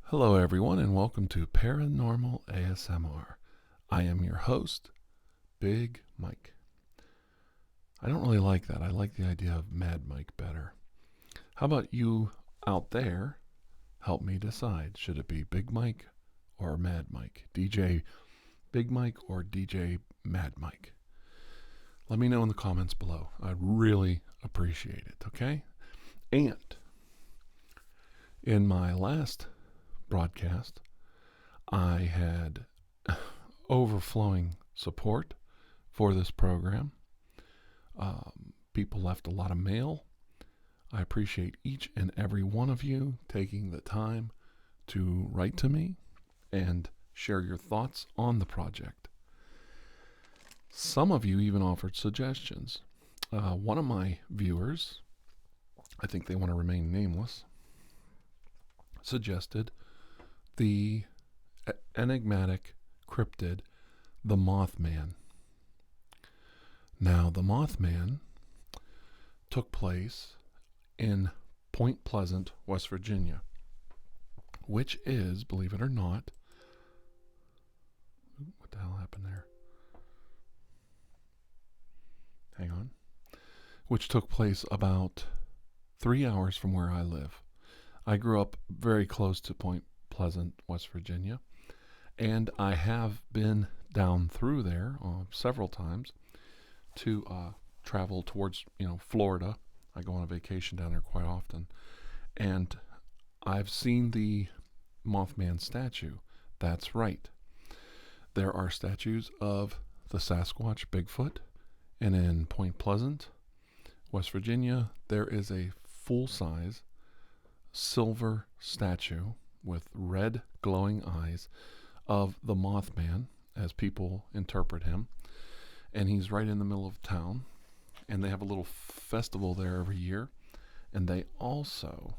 Hello, everyone, and welcome to Paranormal ASMR. I am your host, Big Mike. I don't really like that. I like the idea of Mad Mike better. How about you out there help me decide? Should it be Big Mike or Mad Mike? DJ Big Mike or DJ Mad Mike? Let me know in the comments below. I'd really appreciate it, okay? And in my last broadcast, I had overflowing support for this program. People left a lot of mail. I appreciate each and every one of you taking the time to write to me and share your thoughts on the project. Some of you even offered suggestions. One of my viewers, I think they want to remain nameless, suggested the enigmatic cryptid, the Mothman. Now, the Mothman took place in Point Pleasant, West Virginia, which is, believe it or not, what the hell happened there? Hang on. Which took place about 3 hours from where I live. I grew up very close to Point Pleasant, West Virginia, and I have been down through there several times to travel towards, Florida. I go on a vacation down there quite often, and I've seen the Mothman statue. That's right. There are statues of the Sasquatch Bigfoot, and in Point Pleasant, West Virginia, there is a full-size silver statue with red glowing eyes of the Mothman, as people interpret him. And he's right in the middle of town. And they have a little festival there every year. And they also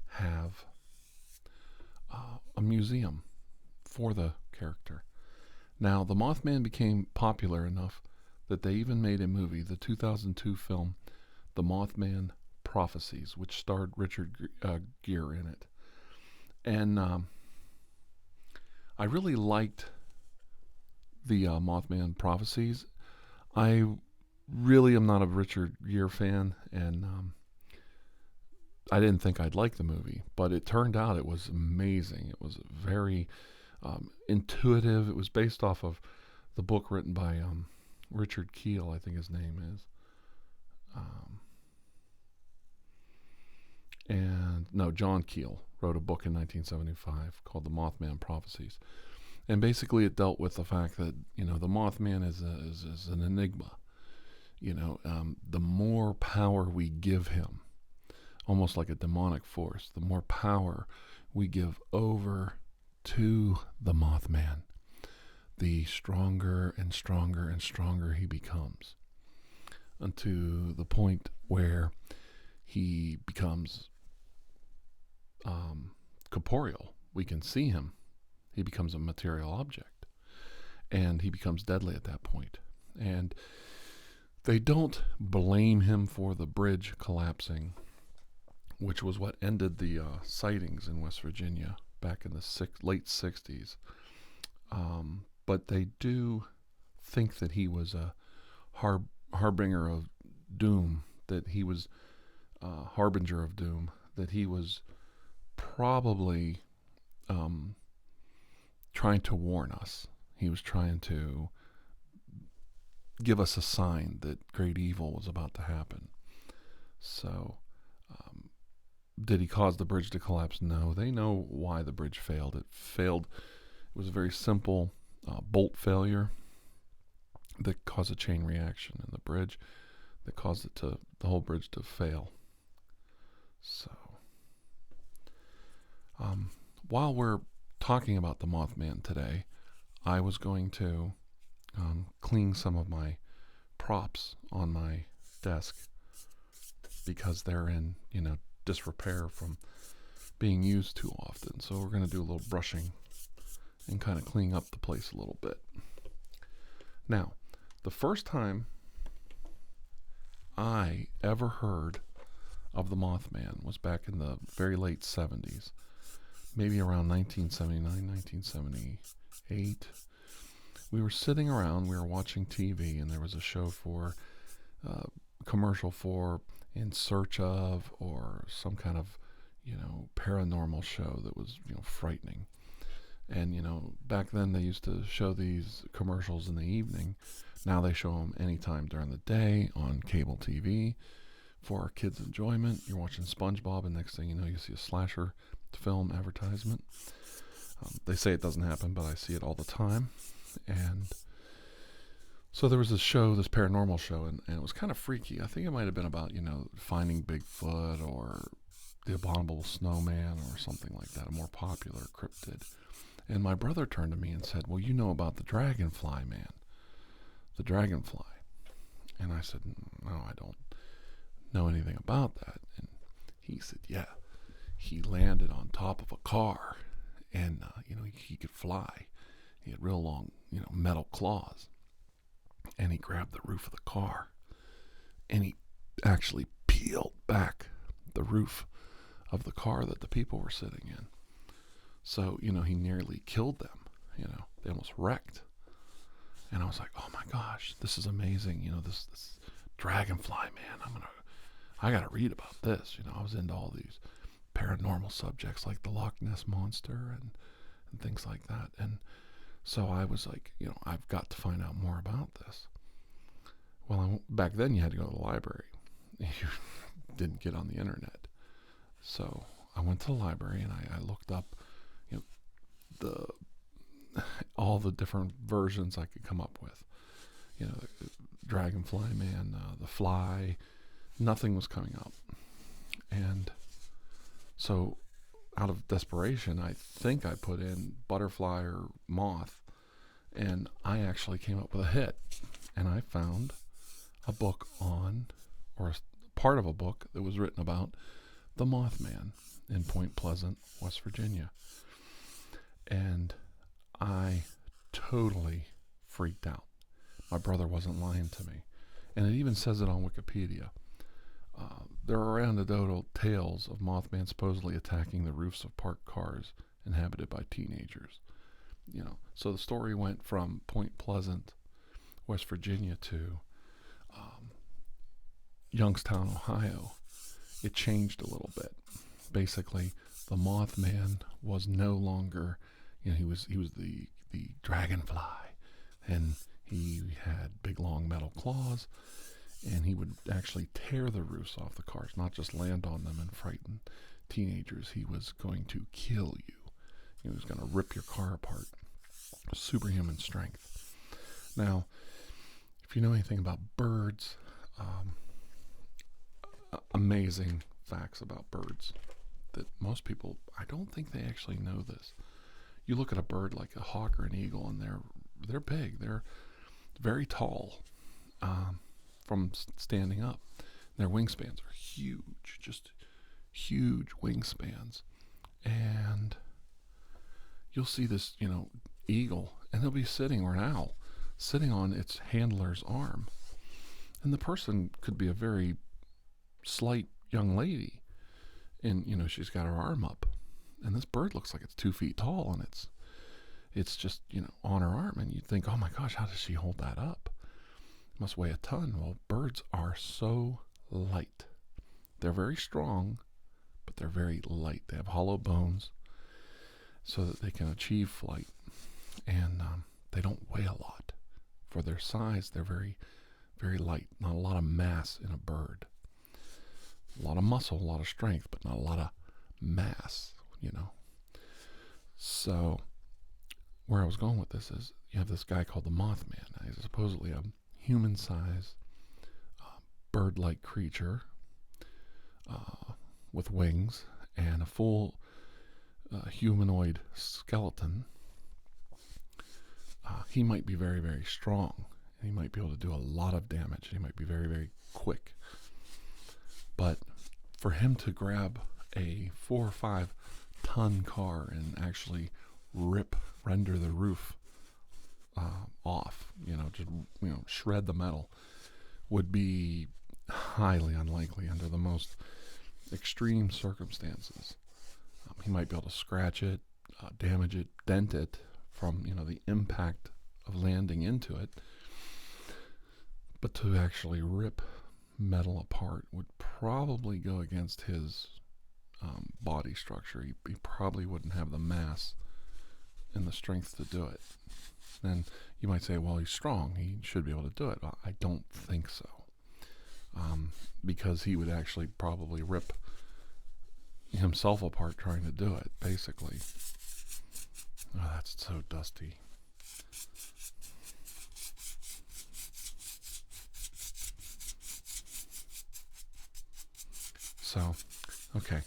have a museum for the character. Now, the Mothman became popular enough that they even made a movie, the 2002 film, The Mothman Prophecies, which starred Richard Gere in it. And I really liked the Mothman Prophecies. I really am not a Richard Gere fan, and I didn't think I'd like the movie, but it turned out it was amazing. It was very intuitive. It was based off of the book written by Richard Gere, I think his name is. John Keel wrote a book in 1975 called The Mothman Prophecies. And basically it dealt with the fact that, the Mothman is an enigma. The more power we give him, almost like a demonic force, the more power we give over to the Mothman, the stronger and stronger and stronger he becomes, unto the point where he becomes corporeal. We can see him. He becomes a material object, and he becomes deadly at that point. And they don't blame him for the bridge collapsing, which was what ended the sightings in West Virginia back in the late 60s. But they do think that he was a harbinger of doom, that he was a harbinger of doom, that he was probably trying to warn us. He was trying to give us a sign that great evil was about to happen. So, did he cause the bridge to collapse? No. They know why the bridge failed. It was a very simple bolt failure that caused a chain reaction in the bridge that caused the whole bridge to fail. So, while we're talking about the Mothman today, I was going to clean some of my props on my desk because they're in, disrepair from being used too often. So we're going to do a little brushing and kind of cleaning up the place a little bit. Now, the first time I ever heard of the Mothman was back in the very late 70s, maybe around 1979, 1978. We were sitting around, we were watching TV, and there was a show for, commercial for In Search of, or some kind of, paranormal show that was, frightening. And, back then they used to show these commercials in the evening. Now they show them anytime during the day on cable TV for our kids' enjoyment. You're watching SpongeBob, and next thing you know, you see a slasher film advertisement. They say it doesn't happen, but I see it all the time. And so there was this show, this paranormal show, and it was kind of freaky. I think it might have been about, finding Bigfoot or the abominable snowman or something like that, a more popular cryptid. And my brother turned to me and said, well, you know about the dragonfly, man. The dragonfly. And I said, no, I don't know anything about that. And he said, yeah, he landed on top of a car, and, he could fly. He had real long, metal claws. And he grabbed the roof of the car, and he actually peeled back the roof of the car that the people were sitting in. So, he nearly killed them. They almost wrecked. And I was like, oh my gosh, this is amazing. This dragonfly, man, I got to read about this. I was into all these paranormal subjects like the Loch Ness Monster and things like that. And so I was like, I've got to find out more about this. Well, back then you had to go to the library. You didn't get on the internet. So I went to the library and I looked up, all the different versions I could come up with. The Dragonfly Man, the Fly, nothing was coming up. And so out of desperation, I think I put in butterfly or moth, and I actually came up with a hit. And I found a book on, or a part of a book that was written about the Mothman in Point Pleasant, West Virginia. And I totally freaked out. My brother wasn't lying to me. And it even says it on Wikipedia. There are anecdotal tales of Mothman supposedly attacking the roofs of parked cars inhabited by teenagers. So the story went from Point Pleasant, West Virginia, to Youngstown, Ohio. It changed a little bit. Basically, the Mothman was no longer, he was the dragonfly, and he had big long metal claws, and he would actually tear the roofs off the cars, not just land on them and frighten teenagers. He was going to kill you. He was going to rip your car apart. Superhuman strength. Now, if you know anything about birds, amazing facts about birds that most people, I don't think they actually know this. You look at a bird like a hawk or an eagle, and they're big. They're very tall from standing up. Their wingspans are huge, just huge wingspans. And you'll see this, eagle, and they'll be sitting, or an owl, sitting on its handler's arm. And the person could be a very slight young lady, and, she's got her arm up. And this bird looks like it's 2 feet tall, and it's just, on her arm. And you think, oh my gosh, how does she hold that up? It must weigh a ton. Well, birds are so light. They're very strong, but they're very light. They have hollow bones so that they can achieve flight. And they don't weigh a lot. For their size, they're very, very light. Not a lot of mass in a bird. A lot of muscle, a lot of strength, but not a lot of mass, So where I was going with this is, you have this guy called the Mothman. He's supposedly a human-sized bird-like creature with wings and a full humanoid skeleton. He might be very, very strong. And he might be able to do a lot of damage. He might be very, very quick. But for him to grab a 4 or 5 ton car and actually render the roof off, just shred the metal, would be highly unlikely under the most extreme circumstances. He might be able to scratch it, damage it, dent it from, the impact of landing into it. But to actually rip metal apart would probably go against his body structure. He probably wouldn't have the mass and the strength to do it. And you might say, well, he's strong. He should be able to do it. I don't think so. Because he would actually probably rip himself apart trying to do it, basically. Oh, that's so dusty. So, okay.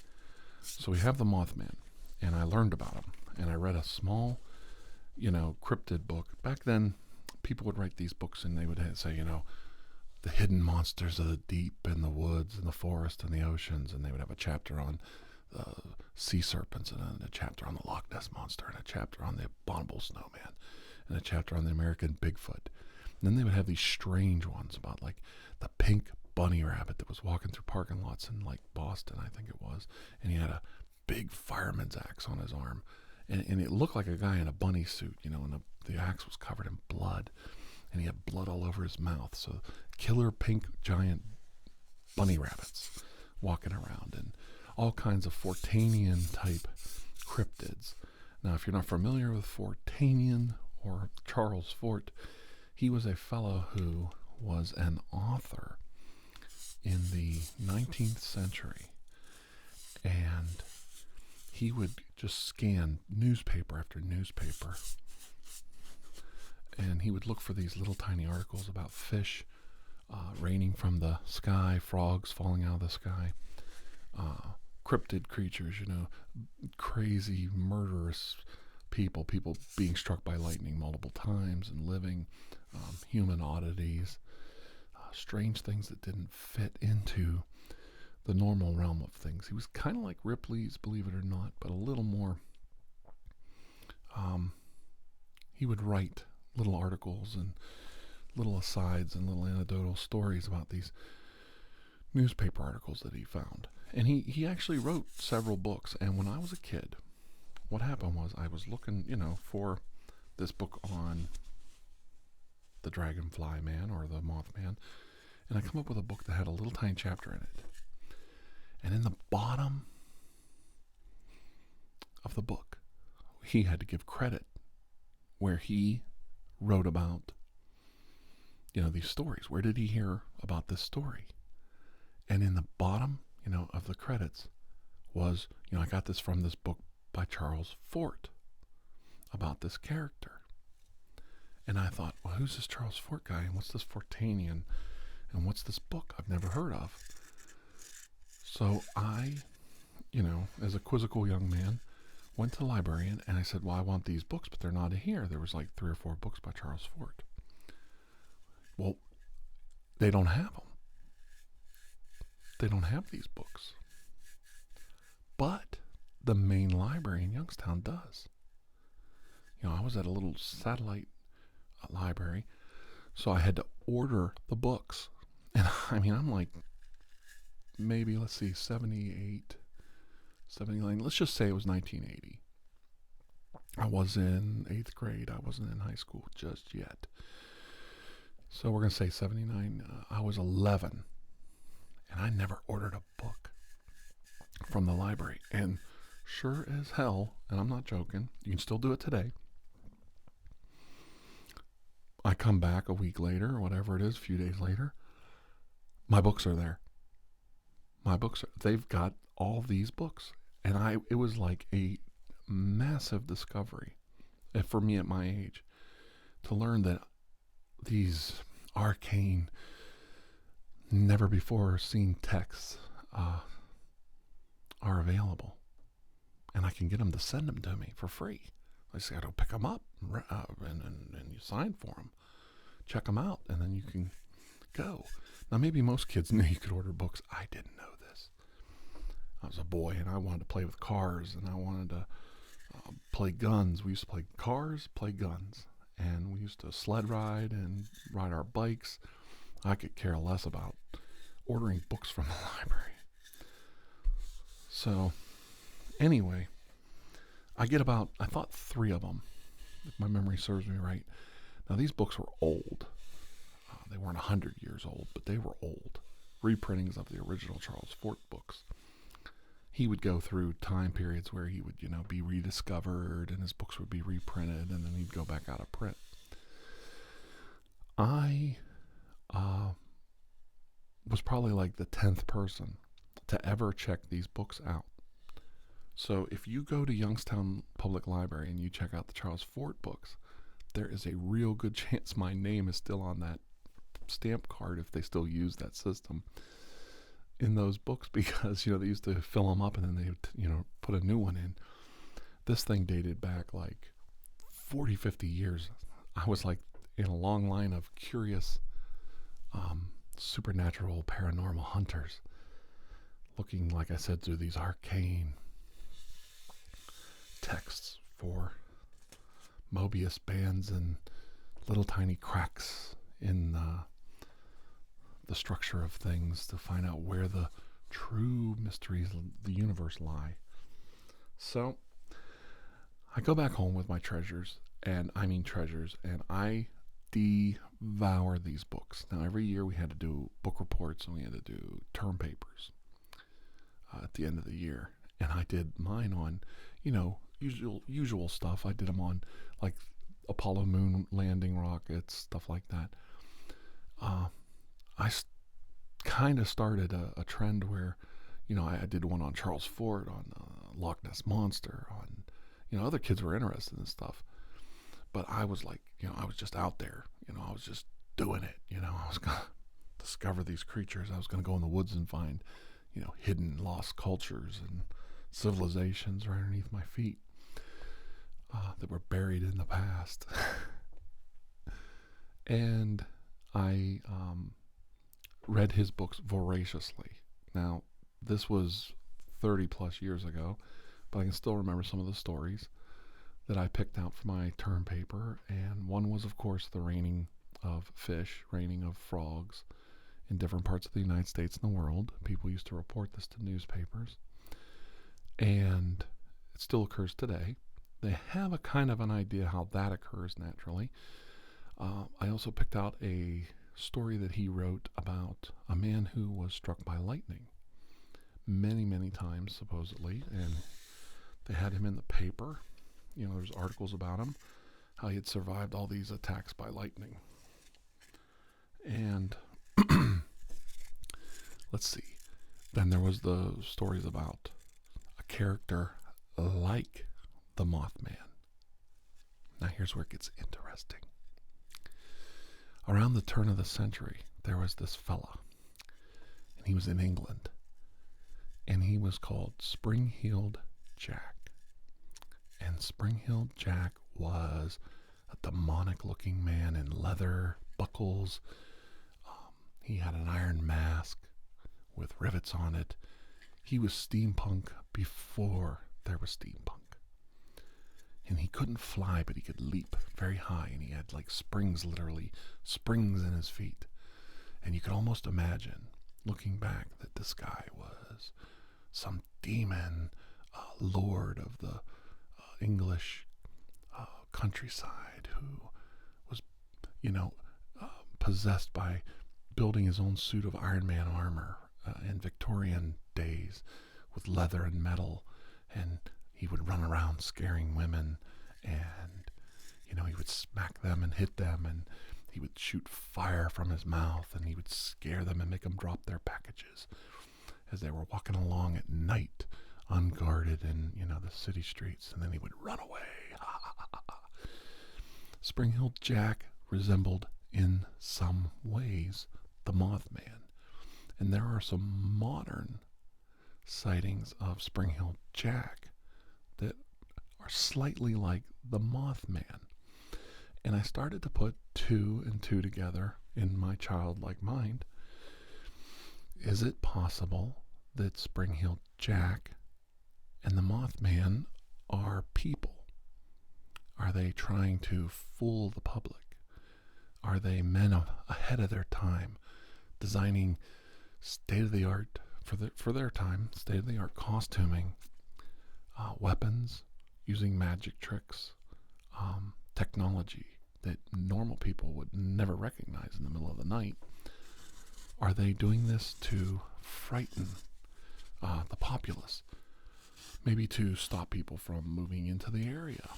So we have the Mothman, and I learned about him, and I read a small, cryptid book. Back then, people would write these books, and they would say, the hidden monsters of the deep and the woods and the forest and the oceans, and they would have a chapter on sea serpents, and then a chapter on the Loch Ness Monster, and a chapter on the abominable snowman, and a chapter on the American Bigfoot. And then they would have these strange ones about like the pink bunny rabbit that was walking through parking lots in like Boston, I think it was, and he had a big fireman's axe on his arm, and it looked like a guy in a bunny suit, and the axe was covered in blood, and he had blood all over his mouth. So killer pink giant bunny rabbits walking around, and all kinds of Forteanian type cryptids. Now, if you're not familiar with Forteanian or Charles Fort, he was a fellow who was an author in the 19th century, and he would just scan newspaper after newspaper, and he would look for these little tiny articles about fish raining from the sky, frogs falling out of the sky, cryptid creatures, crazy murderous people being struck by lightning multiple times and living, human oddities, strange things that didn't fit into the normal realm of things. He was kind of like Ripley's, believe it or not, but a little more. He would write little articles and little asides and little anecdotal stories about these newspaper articles that he found. And he actually wrote several books. And when I was a kid, what happened was I was looking, for this book on the Dragonfly Man or the Mothman, and I come up with a book that had a little tiny chapter in it. And in the bottom of the book, he had to give credit where he wrote about, these stories. Where did he hear about this story? And in the bottom, of the credits was, I got this from this book by Charles Fort about this character. And I thought, well, who's this Charles Fort guy? And what's this Forteanian? And what's this book I've never heard of? So I, as a quizzical young man, went to the library and I said, well, I want these books, but they're not here. There was like 3 or 4 books by Charles Fort. Well, they don't have them. They don't have these books. But the main library in Youngstown does. I was at a little satellite library, so I had to order the books. And I'm like, maybe, 78, 79, let's just say it was 1980. I was in 8th grade. I wasn't in high school just yet. So we're going to say 79. I was 11. And I never ordered a book from the library. And sure as hell, and I'm not joking, you can still do it today. I come back a week later, or whatever it is, a few days later. My books are there. They've got all these books. And it was like a massive discovery for me at my age to learn that these arcane, never before seen texts are available. And I can get them to send them to me for free. I just got to pick them up and you sign for them. Check them out, and then you can go. Now, maybe most kids knew you could order books. I didn't know this. I was a boy, and I wanted to play with cars, and I wanted to play guns. We used to play cars, play guns, and we used to sled ride and ride our bikes. I could care less about ordering books from the library. So, anyway, I get about, I thought 3 of them, if my memory serves me right. Now, these books were old. They weren't 100 years old, but they were old. Reprintings of the original Charles Fort books. He would go through time periods where he would, be rediscovered and his books would be reprinted and then he'd go back out of print. I was probably like the 10th person to ever check these books out. So if you go to Youngstown Public Library and you check out the Charles Fort books, there is a real good chance my name is still on that stamp card if they still use that system in those books, because, they used to fill them up and then they would, put a new one in. This thing dated back like 40, 50 years. I was like in a long line of curious supernatural paranormal hunters looking, like I said, through these arcane texts for Mobius bands and little tiny cracks in the structure of things to find out where the true mysteries of the universe lie. So I go back home with my treasures, and I mean treasures, and I devour these books. Now, every year we had to do book reports and we had to do term papers at the end of the year. And I did mine on, usual stuff. I did them on like Apollo moon landing rockets, stuff like that. I kind of started a trend where, I did one on Charles Fort, on Loch Ness Monster, on, other kids were interested in stuff. But I was like, I was just out there, I was just doing it, I was going to discover these creatures. I was going to go in the woods and find, hidden lost cultures and civilizations right underneath my feet that were buried in the past. And I read his books voraciously. Now, this was 30 plus years ago, but I can still remember some of the stories that I picked out for my term paper. And one was, of course, the raining of fish, raining of frogs in different parts of the United States and the world. People used to report this to newspapers. And it still occurs today. They have a kind of an idea how that occurs naturally. I also picked out a story that he wrote about a man who was struck by lightning many, many times, supposedly. And they had him in the paper. There's articles about him, how he had survived all these attacks by lightning. And let's see. Then there was the stories about a character like the Mothman. Now here's where it gets interesting. Around the turn of the century, there was this fella, and he was in England, and he was called Spring-Heeled Jack. And Spring-Heeled Jack was a demonic-looking man in leather buckles. He had an iron mask with rivets on it. He was steampunk before there was steampunk. And he couldn't fly, but he could leap very high, and he had like springs, literally springs in his feet. And you could almost imagine, looking back, that this guy was some demon lord of the English countryside who was, possessed by building his own suit of Iron Man armor in Victorian days with leather and metal, and he would run around scaring women, and he would smack them and hit them, and he would shoot fire from his mouth, and he would scare them and make them drop their packages as they were walking along at night unguarded in the city streets, and then he would run away. Spring-Heeled Jack resembled in some ways the Mothman, and there are some modern sightings of Spring-Heeled Jack that are slightly like the Mothman. And I started to put 2 and 2 together in my childlike mind. Is it possible that Spring-Heeled Jack and the Mothman are people? Are they trying to fool the public? Are they men ahead of their time, designing state-of-the-art for their time, state-of-the-art costuming, weapons, using magic tricks, technology that normal people would never recognize in the middle of the night. Are they doing this to frighten the populace? Maybe to stop people from moving into the area,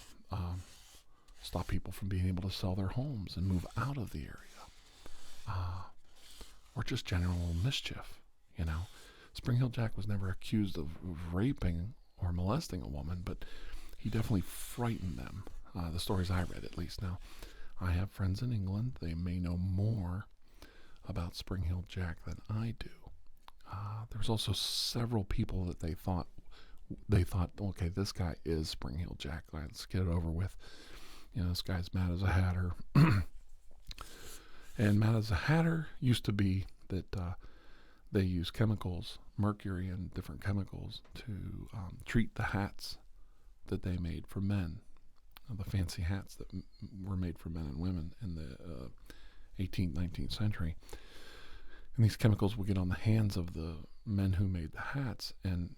stop people from being able to sell their homes and move out of the area, or just general mischief, Spring Hill Jack was never accused of raping or molesting a woman, but he definitely frightened them. The stories I read, at least. Now, I have friends in England. They may know more about Spring Hill Jack than I do. There's also several people that they thought, okay, this guy is Spring Hill Jack. Let's get it over with. This guy's mad as a hatter. And mad as a hatter used to be that they use chemicals, mercury and different chemicals, to treat the hats that they made for men, the fancy hats that were made for men and women in the 18th, 19th century. And these chemicals would get on the hands of the men who made the hats and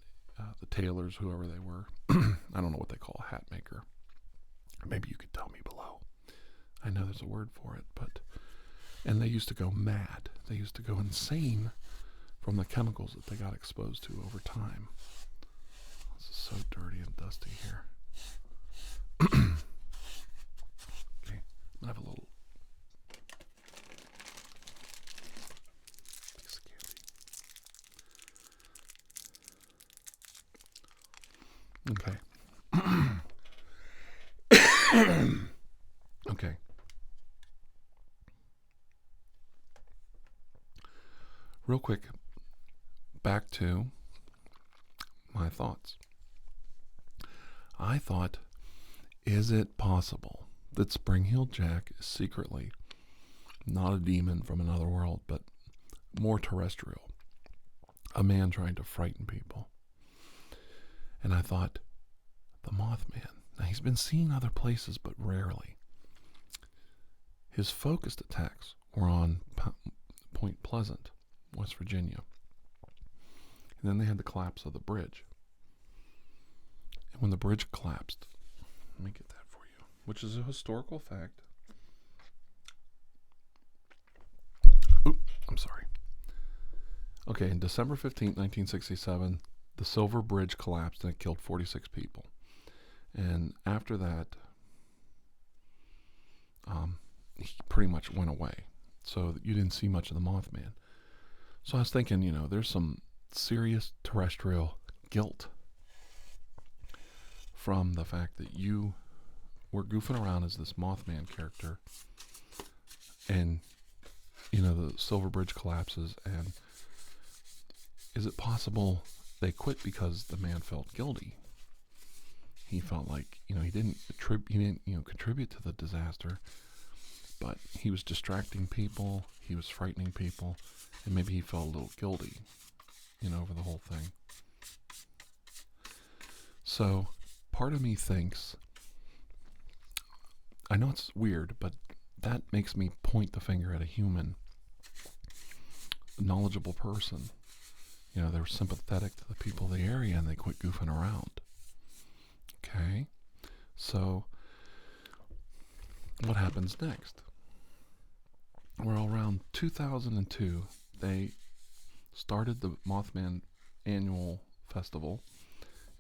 the tailors, whoever they were. I don't know what they call a hat maker. Maybe you could tell me below. I know there's a word for it, and they used to go mad. They used to go insane from the chemicals that they got exposed to over time. This is so dirty and dusty here. Okay, I'm gonna have a little piece of candy. Okay. Okay. Real quick, back to my thoughts. I thought, is it possible that Spring Hill Jack is secretly not a demon from another world, but more terrestrial? A man trying to frighten people. And I thought, the Mothman. Now, he's been seen other places, but rarely. His focused attacks were on Point Pleasant, West Virginia. And then they had the collapse of the bridge. And when the bridge collapsed, let me get that for you, which is a historical fact. Oop, I'm sorry. Okay, in December 15th, 1967, the Silver Bridge collapsed and it killed 46 people. And after that, he pretty much went away. So you didn't see much of the Mothman. So I was thinking, there's some serious terrestrial guilt from the fact that you were goofing around as this Mothman character. And, the Silver Bridge collapses. And is it possible they quit because the man felt guilty? He felt like, he didn't contribute to the disaster, but he was distracting people, he was frightening people, and maybe he felt a little guilty, over the whole thing. So, part of me thinks, I know it's weird, but that makes me point the finger at a human, knowledgeable person. They were sympathetic to the people of the area and they quit goofing around. Okay, so what happens next? Well, around 2002, they started the Mothman annual festival,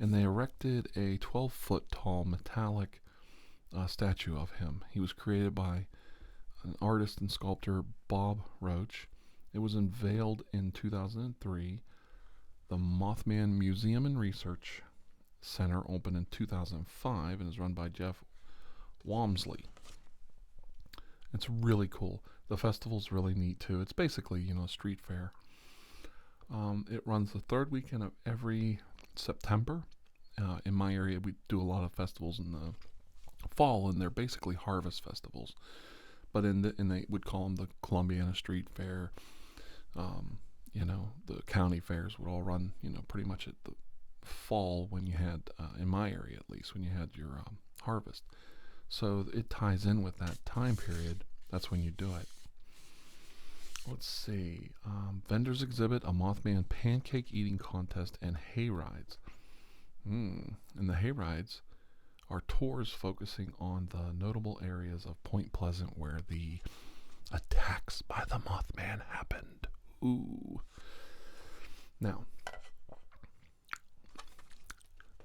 and they erected a 12-foot tall metallic statue of him. He was created by an artist and sculptor, Bob Roach. It was unveiled in 2003. The Mothman Museum and Research Center opened in 2005 and is run by Jeff Walmsley. It's really cool. The festival's really neat too. It's basically, a street fair. It runs the third weekend of every September. In my area, we do a lot of festivals in the fall, and they're basically harvest festivals. But and they would call them the Columbiana Street Fair. The county fairs would all run, pretty much at the fall when you had, in my area at least, when you had your harvest. So it ties in with that time period. That's when you do it. Let's see. Vendors exhibit a Mothman pancake eating contest and hay rides. And the hay rides are tours focusing on the notable areas of Point Pleasant where the attacks by the Mothman happened. Ooh. Now,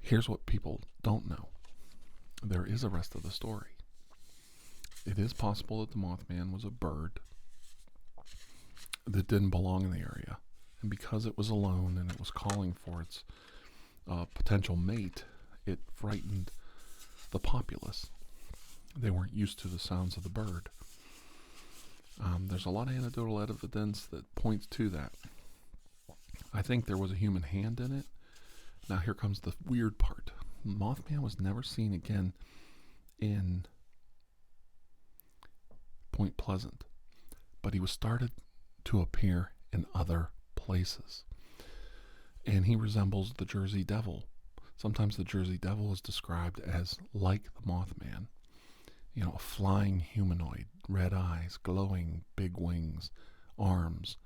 here's what people don't know. There is a rest of the story. It is possible that the Mothman was a bird that didn't belong in the area. And because it was alone and it was calling for its potential mate, it frightened the populace. They weren't used to the sounds of the bird. There's a lot of anecdotal evidence that points to that. I think there was a human hand in it. Now here comes the weird part. Mothman was never seen again in Point Pleasant, but he was started to appear in other places. And he resembles the Jersey Devil. Sometimes the Jersey Devil is described as like the Mothman. You know, a flying humanoid, red eyes, glowing, big wings, arms.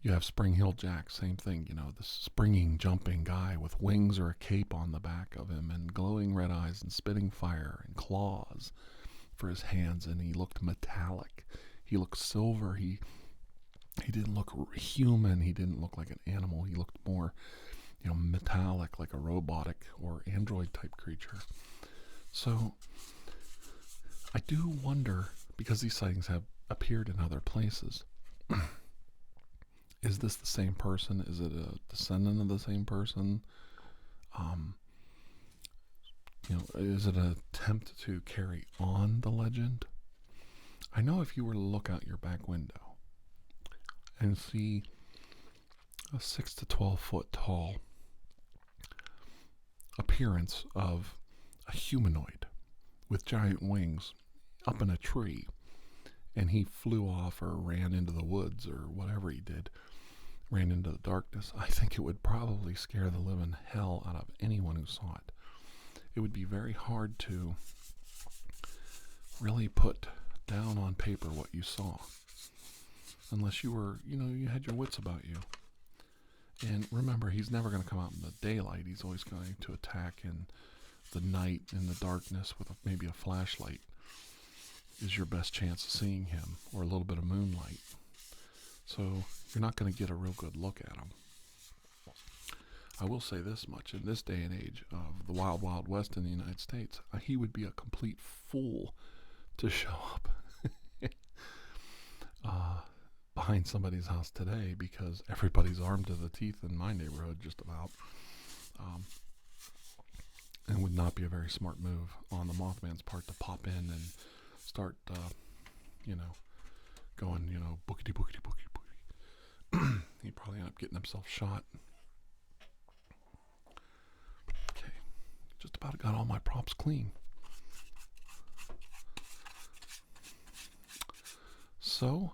You have Spring Hill Jack, same thing, you know, the springing, jumping guy with wings or a cape on the back of him and glowing red eyes and spitting fire and claws for his hands, and he looked metallic. He looked silver. He didn't look human. He didn't look like an animal. He looked more, you know, metallic, like a robotic or android type creature. So I do wonder, because these sightings have appeared in other places, is this the same person? Is it a descendant of the same person? You know, is it an attempt to carry on the legend? I know if you were to look out your back window and see a 6 to 12 foot tall appearance of a humanoid with giant wings up in a tree, and he flew off or ran into the woods or whatever he did, ran into the darkness, I think it would probably scare the living hell out of anyone who saw it. It would be very hard to really put down on paper what you saw, unless you were, you know, you had your wits about you. And remember, he's never going to come out in the daylight. He's always going to attack in the night, in the darkness, with maybe a flashlight is your best chance of seeing him, or a little bit of moonlight. So you're not going to get a real good look at him. I will say this much: in this day and age of the wild, wild west in the United States, he would be a complete fool to show up behind somebody's house today, because everybody's armed to the teeth in my neighborhood, just about. And would not be a very smart move on the Mothman's part to pop in and start, you know, going, you know, bookity, bookity, bookity, bookity. He'd probably end up getting himself shot. Okay, just about got all my props clean. So,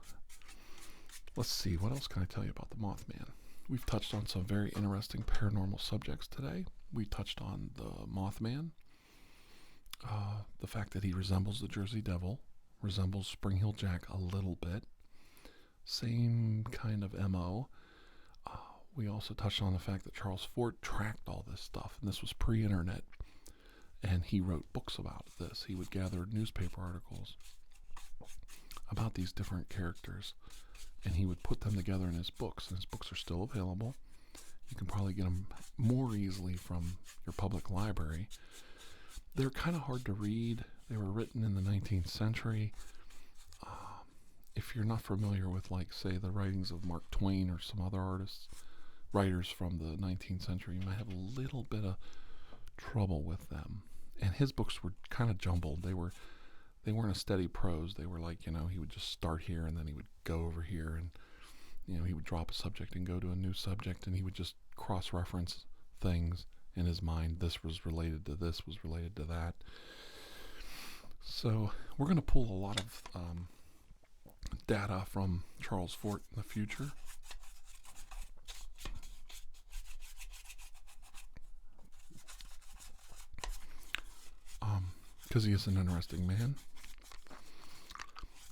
let's see, what else can I tell you about the Mothman? We've touched on some very interesting paranormal subjects today. We touched on the Mothman, the fact that he resembles the Jersey Devil, resembles Spring Hill Jack a little bit, same kind of MO. We also touched on the fact that Charles Fort tracked all this stuff, and this was pre-internet, and he wrote books about this. He would gather newspaper articles about these different characters, and he would put them together in his books, and his books are still available. You can probably get them more easily from your public library. They're kind of hard to read. They were written in the 19th century. If you're not familiar with, like, say, the writings of Mark Twain or some other writers from the 19th century, you might have a little bit of trouble with them. And his books were kind of jumbled. They weren't a steady prose. They were like, you know, he would just start here and then he would go over here, and, you know, he would drop a subject and go to a new subject, and he would just cross-reference things in his mind. This was related to this, was related to that. So we're going to pull a lot of data from Charles Fort in the future. Because he is an interesting man.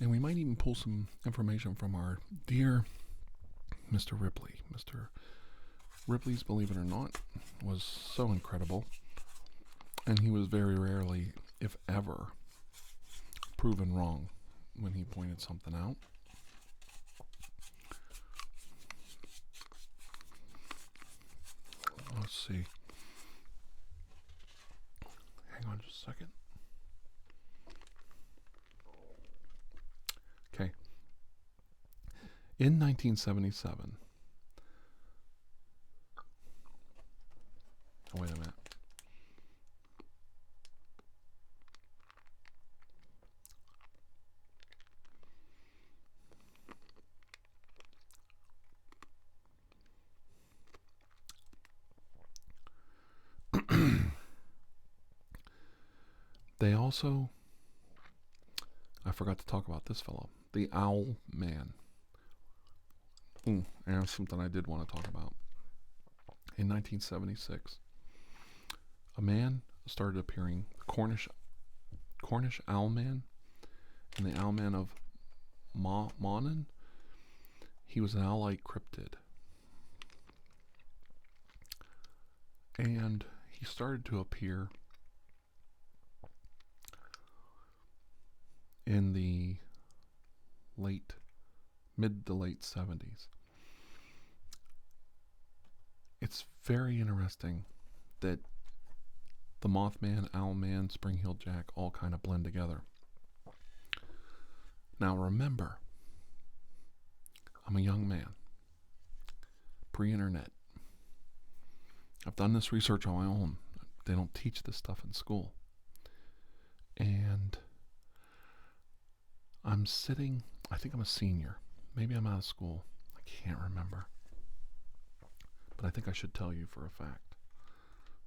And we might even pull some information from our dear Mr. Ripley. Mr. Ripley's, believe it or not, was so incredible. And he was very rarely, if ever, proven wrong when he pointed something out. Let's see. Hang on just a second. Okay. In 1977. Oh, wait a minute. They also, I forgot to talk about this fellow, the Owl Man. And that's something I did want to talk about. In 1976, a man started appearing, Cornish Owl Man, and the Owl Man of Monan. He was an owl-like cryptid. And he started to appear in the mid to late 70s. It's very interesting that the Mothman, Owlman, Spring-Heeled Jack all kind of blend together. Now remember, I'm a young man, pre-internet. I've done this research on my own. They don't teach this stuff in school. And I'm sitting, I think I'm a senior. Maybe I'm out of school. I can't remember. But I think I should tell you for a fact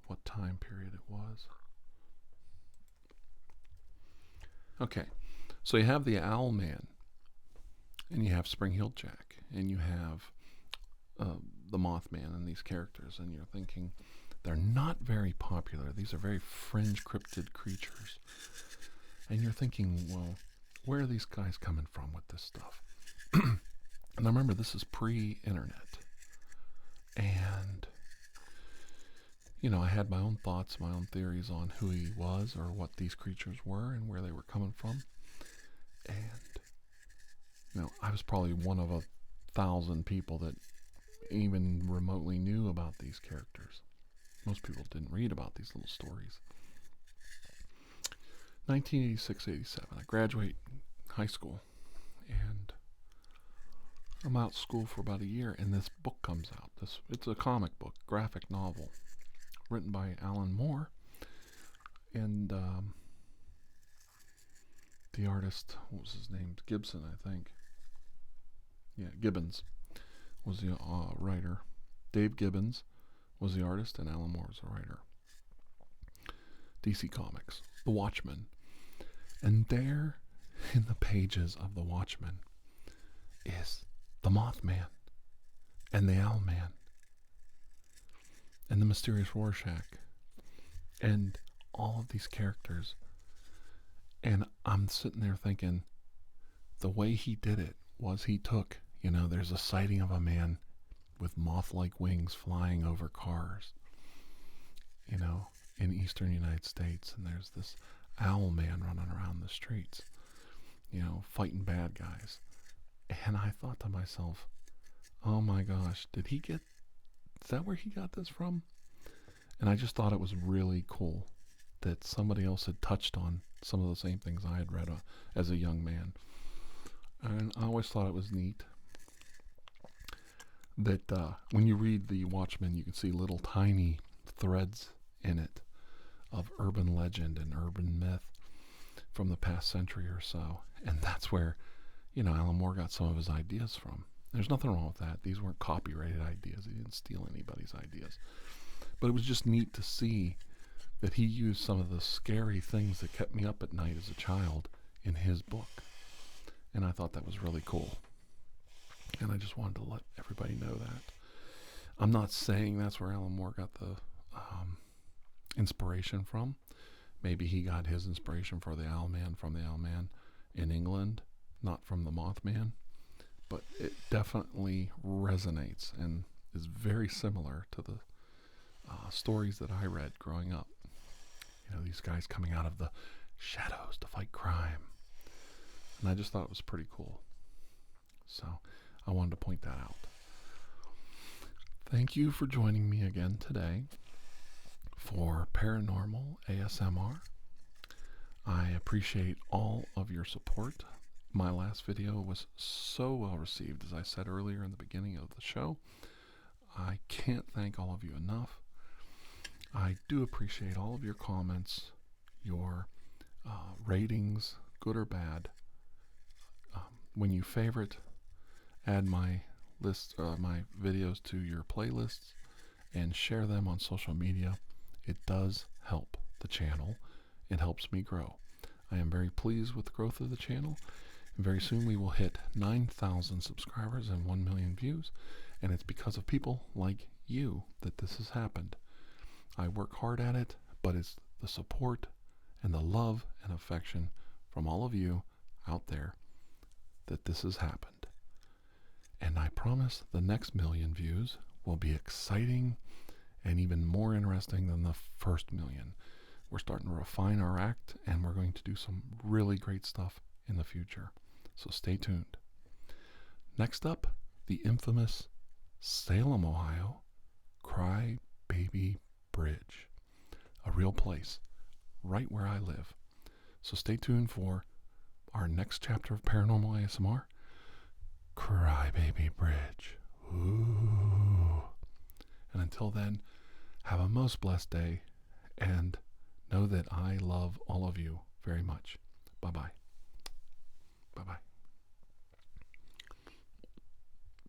what time period it was. Okay, so you have the Owl Man, and you have Spring-Heeled Jack, and you have the Mothman and these characters, and you're thinking, they're not very popular. These are very fringe cryptid creatures. And you're thinking, well, where are these guys coming from with this stuff? And I remember this is pre-internet. And, you know, I had my own thoughts, my own theories on who he was or what these creatures were and where they were coming from. And, you know, I was probably one of 1,000 people that even remotely knew about these characters. Most people didn't read about these little stories. 1986-87, I graduate high school, and I'm out of school for about a year, and this book comes out. It's a comic book, graphic novel, written by Alan Moore, and the artist, what was his name? Gibson, I think. Yeah, Gibbons was the writer. Dave Gibbons was the artist, and Alan Moore was the writer. DC Comics, The Watchmen. And there, in the pages of The Watchmen, is the Mothman, and the Owlman, and the mysterious Rorschach, and all of these characters. And I'm sitting there thinking, the way he did it was he took, you know, there's a sighting of a man with moth-like wings flying over cars, you know, in eastern United States, and there's this owl man running around the streets, you know, fighting bad guys. And I thought to myself, oh my gosh, is that where he got this from? And I just thought it was really cool that somebody else had touched on some of the same things I had read as a young man. And I always thought it was neat that when you read The Watchmen, you can see little tiny threads in it of urban legend and urban myth from the past century or so. And that's where, you know, Alan Moore got some of his ideas from. There's nothing wrong with that. These weren't copyrighted ideas. He didn't steal anybody's ideas. But it was just neat to see that he used some of the scary things that kept me up at night as a child in his book. And I thought that was really cool. And I just wanted to let everybody know that. I'm not saying that's where Alan Moore got the inspiration from. Maybe he got his inspiration for the Owlman from the Owlman in England, not from the Mothman, but it definitely resonates and is very similar to the stories that I read growing up. These guys coming out of the shadows to fight crime. And I just thought it was pretty cool. So I wanted to point that out. Thank you for joining me again today for Paranormal ASMR. I appreciate all of your support. My last video was so well received, as I said earlier in the beginning of the show. I can't thank all of you enough. I do appreciate all of your comments, your ratings, good or bad. When you favorite, add my my videos to your playlists and share them on social media. It does help the channel. It helps me grow. I am very pleased with the growth of the channel. And very soon we will hit 9,000 subscribers and 1 million views. And it's because of people like you that this has happened. I work hard at it, but it's the support and the love and affection from all of you out there that this has happened. And I promise the next million views will be exciting and even more interesting than the first million. We're starting to refine our act, and we're going to do some really great stuff in the future. So stay tuned. Next up, the infamous Salem, Ohio Crybaby Bridge. A real place, right where I live. So stay tuned for our next chapter of Paranormal ASMR, Crybaby Bridge. Ooh. And until then, have a most blessed day, and know that I love all of you very much. Bye-bye. Bye-bye.